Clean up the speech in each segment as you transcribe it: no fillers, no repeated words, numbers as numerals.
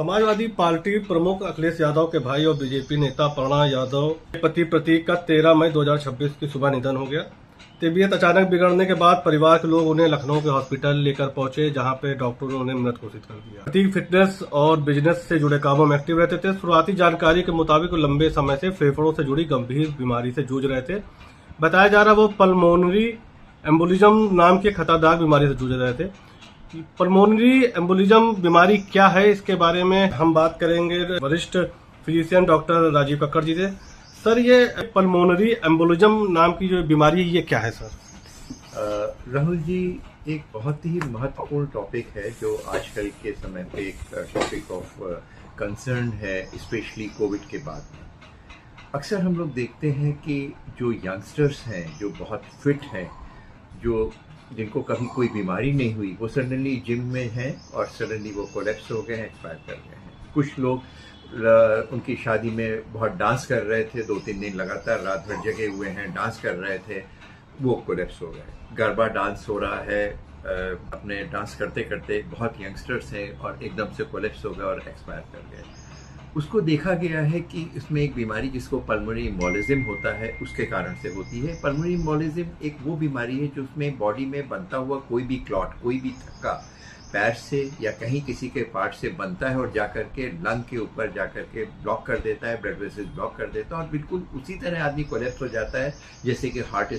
Samajwadi party प्रमुख अखिलेश यादव के भाई और बीजेपी नेता प्रणव यादव के पति प्रतीक का 13 मई 2026 की सुबह निधन हो गया। तबीयत अचानक बिगड़ने के बाद परिवार के लोग उन्हें लखनऊ के हॉस्पिटल लेकर पहुंचे, जहां पे डॉक्टरों ने उन्हें मृत घोषित कर दिया। प्रतीक फिटनेस और बिजनेस से जुड़े कामों में एक्टिव रहते थे। शुरुआती जानकारी के मुताबिक लंबे समय से फेफड़ों से जुड़ी गंभीर बीमारी से जूझ रहे थे। बताया जा रहा वो पल्मोनरी एम्बोलिज्म नाम की खतरनाक बीमारी से जूझ रहे थे। पल्मोनरी एम्बोलिज्म बीमारी क्या है, इसके बारे में हम बात करेंगे वरिष्ठ फिजिशियन डॉक्टर राजीव कक्कड़ जी से। सर, ये पल्मोनरी एम्बोलिज्म नाम की जो बीमारी है, ये क्या है सर? राहुल जी, एक बहुत ही महत्वपूर्ण टॉपिक है जो आजकल के समय पे एक टॉपिक ऑफ कंसर्न है, स्पेशली कोविड के बाद में। अक्सर हम लोग देखते हैं कि जो यंगस्टर्स हैं, जो बहुत फिट हैं, जिनको कभी कोई बीमारी नहीं हुई, वो सडनली जिम में हैं और सडनली वो कोलैप्स हो गए हैं, एक्सपायर कर गए हैं। कुछ लोग उनकी शादी में बहुत डांस कर रहे थे, 2-3 दिन लगातार रात भर जगे हुए हैं, डांस कर रहे थे, वो कोलैप्स हो गए। गरबा डांस हो रहा है, अपने डांस करते करते बहुत यंगस्टर्स हैं और एकदम से कोलैप्स हो गए और एक्सपायर कर गए। उसको देखा गया है कि इसमें एक बीमारी जिसको पल्मोनरी एम्बोलिज्म होता है, उसके कारण से होती है। पल्मोनरी एम्बोलिज्म एक वो बीमारी है जो उसमें बॉडी में बनता हुआ कोई भी क्लॉट, कोई भी थक्का पैर से या कहीं किसी के पार्ट से बनता है और जाकर के लंग के ऊपर जाकर के ब्लॉक कर देता है, ब्लड वेसल्स ब्लॉक कर देता है और बिल्कुल उसी तरह आदमी कोलैप्स हो जाता है जैसे कि हार्ट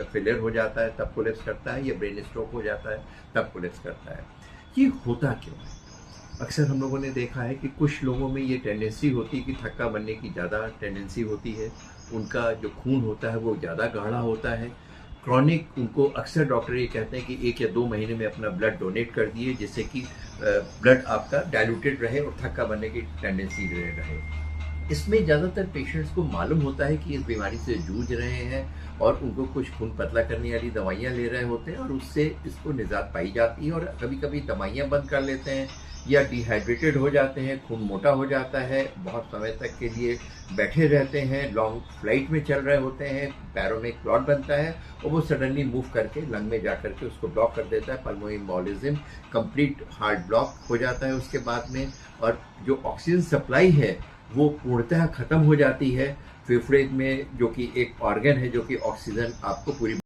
फेलियर हो जाता है तब कोलैप्स करता है, या ब्रेन स्ट्रोक हो जाता है तब कोलैप्स करता है। ये होता क्यों है? अक्सर हम लोगों ने देखा है कि कुछ लोगों में ये टेंडेंसी होती है कि थक्का बनने की ज़्यादा टेंडेंसी होती है, उनका जो खून होता है वो ज़्यादा गाढ़ा होता है। क्रॉनिक, उनको अक्सर डॉक्टर ये कहते हैं कि 1 या 2 महीने में अपना ब्लड डोनेट कर दिए जिससे कि ब्लड आपका डाइल्यूटेड रहे और थक्का बनने की टेंडेंसी रहे। इसमें ज़्यादातर पेशेंट्स को मालूम होता है कि इस बीमारी से जूझ रहे हैं और उनको कुछ खून पतला करने वाली दवाइयाँ ले रहे होते हैं और उससे इसको निजात पाई जाती है, और कभी कभी दवाइयाँ बंद कर लेते हैं या डिहाइड्रेटेड हो जाते हैं, खून मोटा हो जाता है, बहुत समय तक के लिए बैठे रहते हैं, लॉन्ग फ्लाइट में चल रहे होते हैं, पैरों में क्लॉट बनता है और वो सडनली मूव करके लंग में जा करके उसको ब्लॉक कर देता है। Pulmonary embolism complete heart block हो जाता है उसके बाद में, और जो ऑक्सीजन सप्लाई है वो पूर्णतः खत्म हो जाती है फेफड़े में, जो कि एक ऑर्गन है जो कि ऑक्सीजन आपको पूरी